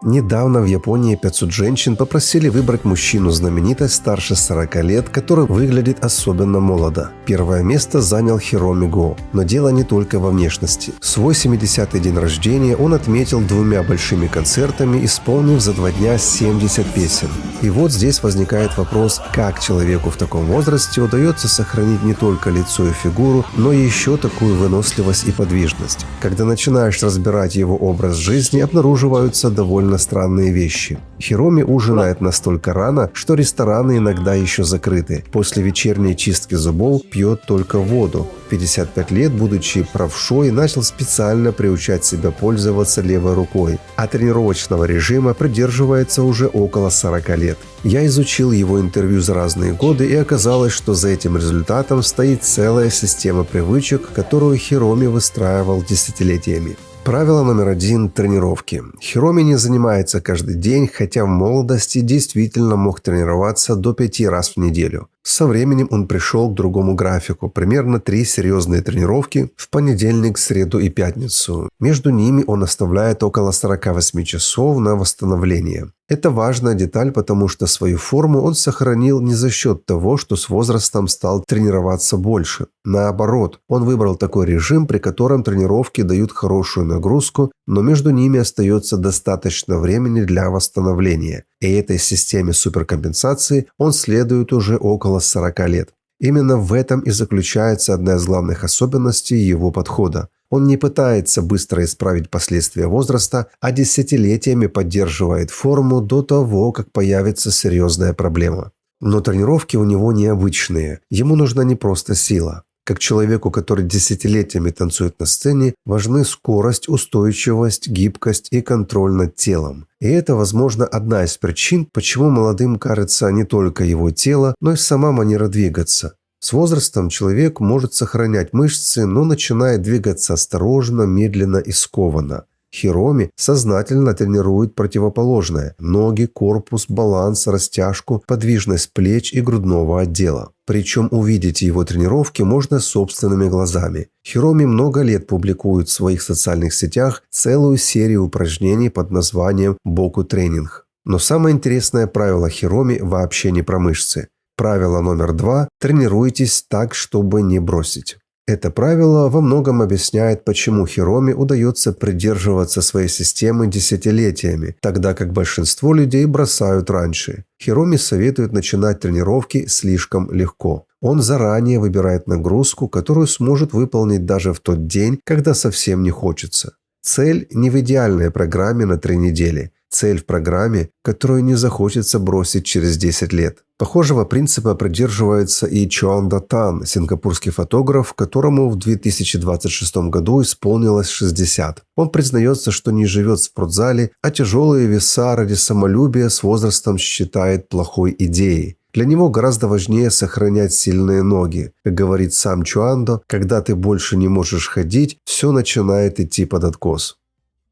Недавно в Японии 500 женщин попросили выбрать мужчину-знаменитость старше 40 лет, который выглядит особенно молодо. Первое место занял Хироми Го. Но дело не только во внешности. Свой 70-й день рождения он отметил 2 большими концертами, исполнив за 2 дня 70 песен. И вот здесь возникает вопрос, как человеку в таком возрасте удается сохранить не только лицо и фигуру, но и еще такую выносливость и подвижность. Когда начинаешь разбирать его образ жизни, обнаруживаются довольно странные вещи. Хироми ужинает настолько рано, что рестораны иногда еще закрыты. После вечерней чистки зубов пьет только воду. В 55 лет, будучи правшой, начал специально приучать себя пользоваться левой рукой, а тренировочного режима придерживается уже около 40 лет. Я изучил его интервью за разные годы, и оказалось, что за этим результатом стоит целая система привычек, которую Хироми выстраивал десятилетиями. Правило номер 1 – тренировки. Хироми не занимается каждый день, хотя в молодости действительно мог тренироваться до 5 раз в неделю. Со временем он пришел к другому графику, примерно 3 серьезные тренировки в понедельник, среду и пятницу. Между ними он оставляет около 48 часов на восстановление. Это важная деталь, потому что свою форму он сохранил не за счет того, что с возрастом стал тренироваться больше. Наоборот, он выбрал такой режим, при котором тренировки дают хорошую нагрузку, но между ними остается достаточно времени для восстановления. И этой системе суперкомпенсации он следует уже около 40 лет. Именно в этом и заключается одна из главных особенностей его подхода. Он не пытается быстро исправить последствия возраста, а десятилетиями поддерживает форму до того, как появится серьезная проблема. Но тренировки у него необычные. Ему нужна не просто сила. Как человеку, который десятилетиями танцует на сцене, важны скорость, устойчивость, гибкость и контроль над телом. И это, возможно, одна из причин, почему молодым кажется не только его тело, но и сама манера двигаться. С возрастом человек может сохранять мышцы, но начинает двигаться осторожно, медленно и скованно. Хироми сознательно тренирует противоположное – ноги, корпус, баланс, растяжку, подвижность плеч и грудного отдела. Причем увидеть его тренировки можно собственными глазами. Хироми много лет публикует в своих социальных сетях целую серию упражнений под названием «Боку-тренинг». Но самое интересное правило Хироми вообще не про мышцы. Правило номер 2 – тренируйтесь так, чтобы не бросить. Это правило во многом объясняет, почему Хироми удается придерживаться своей системы десятилетиями, тогда как большинство людей бросают раньше. Хироми советует начинать тренировки слишком легко. Он заранее выбирает нагрузку, которую сможет выполнить даже в тот день, когда совсем не хочется. Цель не в идеальной программе на 3 недели. Цель в программе, которую не захочется бросить через 10 лет. Похожего принципа придерживается и Чоанда Тан, сингапурский фотограф, которому в 2026 году исполнилось 60. Он признается, что не живет в спортзале, а тяжелые веса ради самолюбия с возрастом считает плохой идеей. Для него гораздо важнее сохранять сильные ноги. Как говорит сам Чоандо, когда ты больше не можешь ходить, все начинает идти под откос.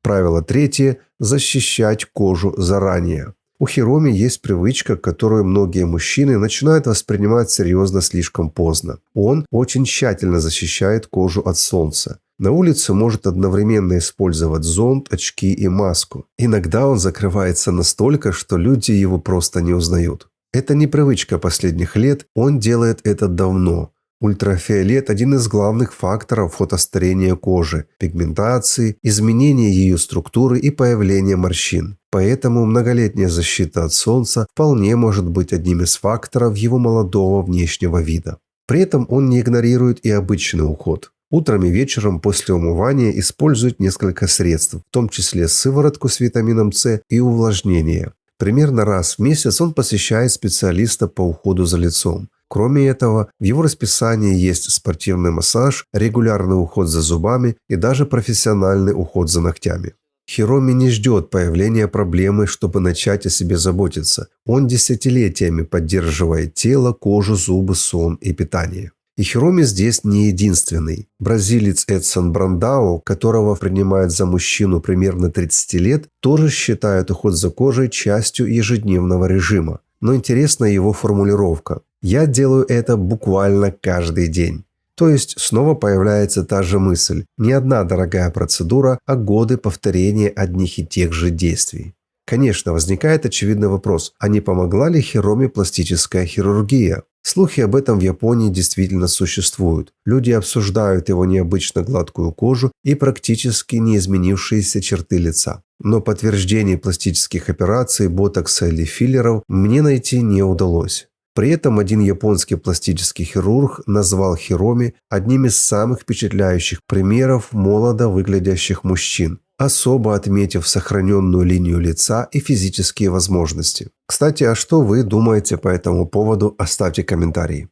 Правило 3 – защищать кожу заранее. У Хироми есть привычка, которую многие мужчины начинают воспринимать серьезно слишком поздно. Он очень тщательно защищает кожу от солнца. На улице может одновременно использовать зонт, очки и маску. Иногда он закрывается настолько, что люди его просто не узнают. Это не привычка последних лет, он делает это давно. Ультрафиолет – один из главных факторов фотостарения кожи, пигментации, изменения ее структуры и появления морщин. Поэтому многолетняя защита от солнца вполне может быть одним из факторов его молодого внешнего вида. При этом он не игнорирует и обычный уход. Утром и вечером после умывания использует несколько средств, в том числе сыворотку с витамином С и увлажнение. Примерно раз в месяц он посещает специалиста по уходу за лицом. Кроме этого, в его расписании есть спортивный массаж, регулярный уход за зубами и даже профессиональный уход за ногтями. Хироми не ждет появления проблемы, чтобы начать о себе заботиться. Он десятилетиями поддерживает тело, кожу, зубы, сон и питание. И Хироми здесь не единственный. Бразилец Эдсон Брандау, которого принимают за мужчину примерно 30 лет, тоже считает уход за кожей частью ежедневного режима. Но интересна его формулировка. «Я делаю это буквально каждый день». То есть снова появляется та же мысль. Не одна дорогая процедура, а годы повторения одних и тех же действий. Конечно, возникает очевидный вопрос, а не помогла ли Хироми пластическая хирургия? Слухи об этом в Японии действительно существуют. Люди обсуждают его необычно гладкую кожу и практически не изменившиеся черты лица. Но подтверждений пластических операций, ботокса или филлеров мне найти не удалось. При этом один японский пластический хирург назвал Хироми одним из самых впечатляющих примеров молодо выглядящих мужчин, особо отметив сохраненную линию лица и физические возможности. Кстати, а что вы думаете по этому поводу, оставьте комментарии.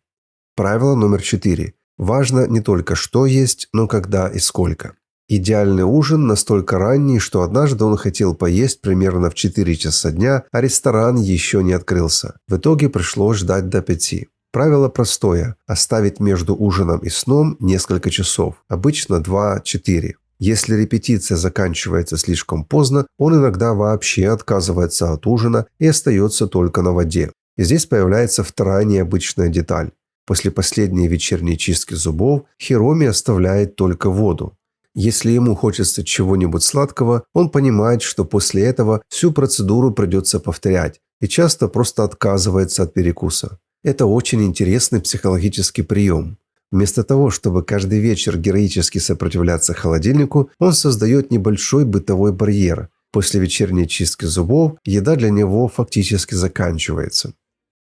Правило номер 4. Важно не только что есть, но когда и сколько. Идеальный ужин настолько ранний, что однажды он хотел поесть примерно в 4 часа дня, а ресторан еще не открылся. В итоге пришлось ждать до 5. Правило простое – оставить между ужином и сном несколько часов, обычно 2-4. Если репетиция заканчивается слишком поздно, он иногда вообще отказывается от ужина и остается только на воде. И здесь появляется вторая необычная деталь. После последней вечерней чистки зубов Хироми оставляет только воду. Если ему хочется чего-нибудь сладкого, он понимает, что после этого всю процедуру придется повторять и часто просто отказывается от перекуса. Это очень интересный психологический прием. Вместо того, чтобы каждый вечер героически сопротивляться холодильнику, он создает небольшой бытовой барьер. После вечерней чистки зубов еда для него фактически заканчивается.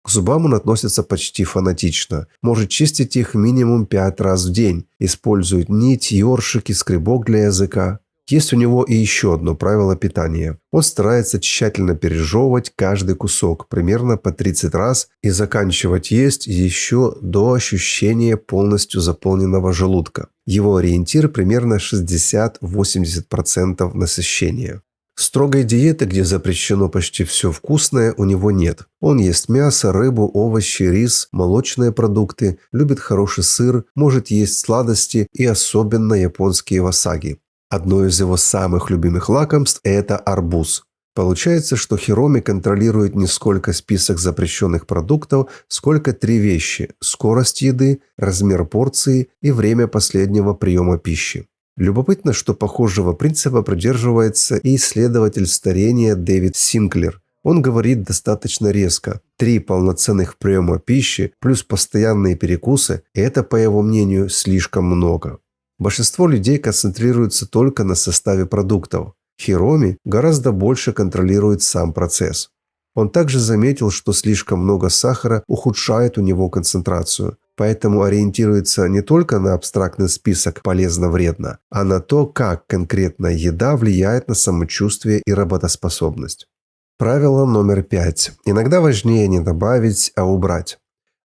К зубам он относится почти фанатично, может чистить их минимум 5 раз в день, использует нить, ёршик и скребок для языка. Есть у него и еще одно правило питания. Он старается тщательно пережевывать каждый кусок, примерно по 30 раз, и заканчивать есть еще до ощущения полностью заполненного желудка. Его ориентир примерно 60-80% насыщения. Строгой диеты, где запрещено почти все вкусное, у него нет. Он ест мясо, рыбу, овощи, рис, молочные продукты, любит хороший сыр, может есть сладости и особенно японские васаги. Одно из его самых любимых лакомств – это арбуз. Получается, что Хироми контролирует не сколько список запрещенных продуктов, сколько 3 вещи – скорость еды, размер порции и время последнего приема пищи. Любопытно, что похожего принципа придерживается и исследователь старения Дэвид Синклер. Он говорит достаточно резко. 3 полноценных приема пищи плюс постоянные перекусы – это, по его мнению, слишком много. Большинство людей концентрируются только на составе продуктов. Хироми гораздо больше контролирует сам процесс. Он также заметил, что слишком много сахара ухудшает у него концентрацию, поэтому ориентируется не только на абстрактный список «полезно-вредно», а на то, как конкретная еда влияет на самочувствие и работоспособность. Правило номер 5. Иногда важнее не добавить, а убрать.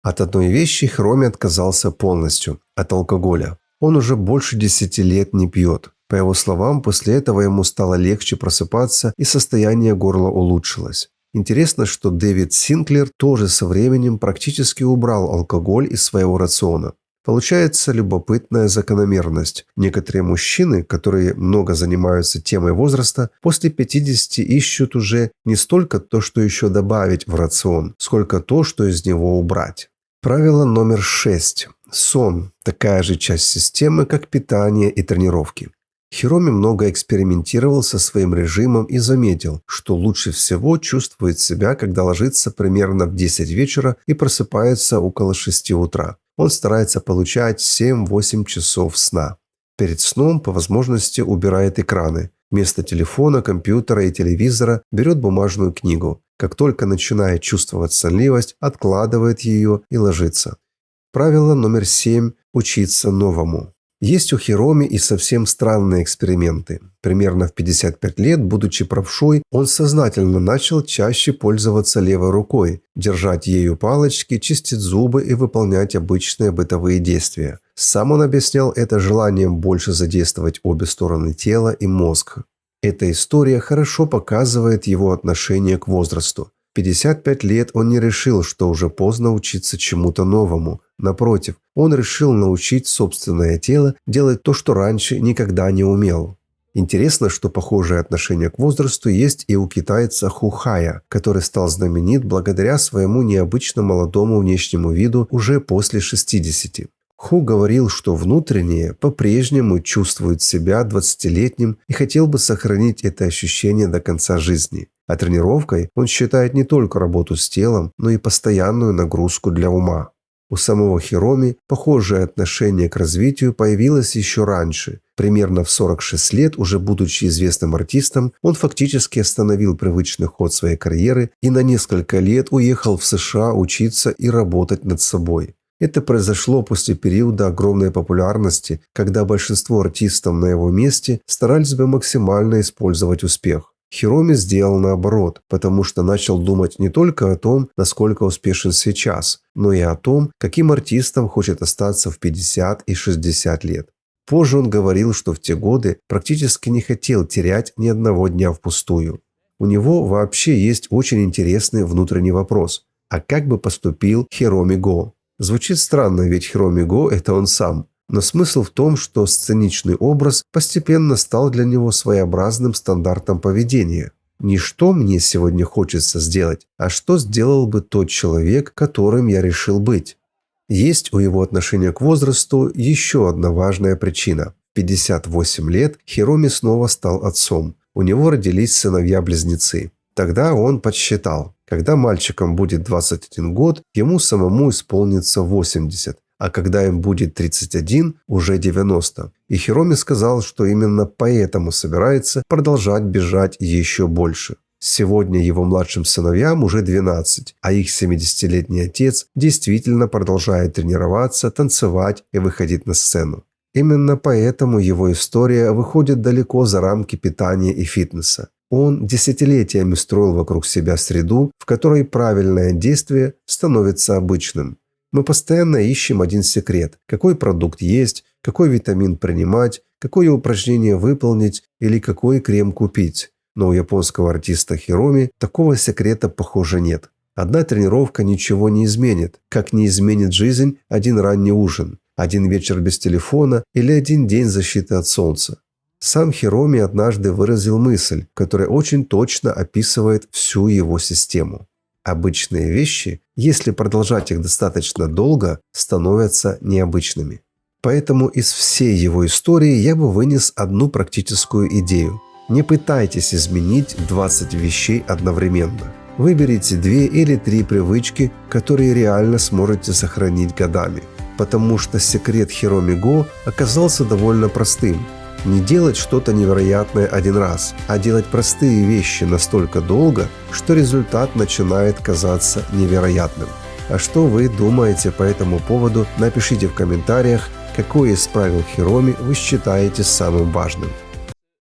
От одной вещи Хироми отказался полностью – от алкоголя. Он уже больше 10 лет не пьет. По его словам, после этого ему стало легче просыпаться и состояние горла улучшилось. Интересно, что Дэвид Синклер тоже со временем практически убрал алкоголь из своего рациона. Получается любопытная закономерность. Некоторые мужчины, которые много занимаются темой возраста, после 50 ищут уже не столько то, что еще добавить в рацион, сколько то, что из него убрать. Правило номер 6. Сон – такая же часть системы, как питание и тренировки. Хироми много экспериментировал со своим режимом и заметил, что лучше всего чувствует себя, когда ложится примерно в 10 вечера и просыпается около 6 утра. Он старается получать 7-8 часов сна. Перед сном по возможности убирает экраны. Вместо телефона, компьютера и телевизора берет бумажную книгу. Как только начинает чувствовать сонливость, откладывает ее и ложится. Правило номер 7 – учиться новому. Есть у Хироми и совсем странные эксперименты. Примерно в 55 лет, будучи правшой, он сознательно начал чаще пользоваться левой рукой, держать ею палочки, чистить зубы и выполнять обычные бытовые действия. Сам он объяснял это желанием больше задействовать обе стороны тела и мозг. Эта история хорошо показывает его отношение к возрасту. В 55 лет он не решил, что уже поздно учиться чему-то новому. Напротив, он решил научить собственное тело делать то, что раньше никогда не умел. Интересно, что похожее отношение к возрасту есть и у китайца Ху Хая, который стал знаменит благодаря своему необычно молодому внешнему виду уже после 60. Ху говорил, что внутренне по-прежнему чувствует себя 20-летним и хотел бы сохранить это ощущение до конца жизни. А тренировкой он считает не только работу с телом, но и постоянную нагрузку для ума. У самого Хироми похожее отношение к развитию появилось еще раньше. Примерно в 46 лет, уже будучи известным артистом, он фактически остановил привычный ход своей карьеры и на несколько лет уехал в США учиться и работать над собой. Это произошло после периода огромной популярности, когда большинство артистов на его месте старались бы максимально использовать успех. Хироми сделал наоборот, потому что начал думать не только о том, насколько успешен сейчас, но и о том, каким артистом хочет остаться в 50 и 60 лет. Позже он говорил, что в те годы практически не хотел терять ни одного дня впустую. У него вообще есть очень интересный внутренний вопрос. А как бы поступил Хироми Го? Звучит странно, ведь Хироми Го – это он сам. Но смысл в том, что сценичный образ постепенно стал для него своеобразным стандартом поведения. Не что мне сегодня хочется сделать, а что сделал бы тот человек, которым я решил быть. Есть у его отношения к возрасту еще одна важная причина. В 58 лет Хироми снова стал отцом. У него родились сыновья-близнецы. Тогда он подсчитал, когда мальчикам будет 21 год, ему самому исполнится 80. А когда им будет 31, уже 90. И Хироми сказал, что именно поэтому собирается продолжать бежать еще больше. Сегодня его младшим сыновьям уже 12, а их 70-летний отец действительно продолжает тренироваться, танцевать и выходить на сцену. Именно поэтому его история выходит далеко за рамки питания и фитнеса. Он десятилетиями строил вокруг себя среду, в которой правильное действие становится обычным. Мы постоянно ищем один секрет: какой продукт есть, какой витамин принимать, какое упражнение выполнить или какой крем купить. Но у японского артиста Хироми такого секрета, похоже, нет. Одна тренировка ничего не изменит, как не изменит жизнь один ранний ужин, один вечер без телефона или один день защиты от солнца. Сам Хироми однажды выразил мысль, которая очень точно описывает всю его систему. Обычные вещи, если продолжать их достаточно долго, становятся необычными. Поэтому из всей его истории я бы вынес одну практическую идею. Не пытайтесь изменить 20 вещей одновременно. Выберите 2 или 3 привычки, которые реально сможете сохранить годами. Потому что секрет Хироми Го оказался довольно простым. Не делать что-то невероятное один раз, а делать простые вещи настолько долго, что результат начинает казаться невероятным. А что вы думаете по этому поводу, напишите в комментариях, какое из правил Хироми вы считаете самым важным.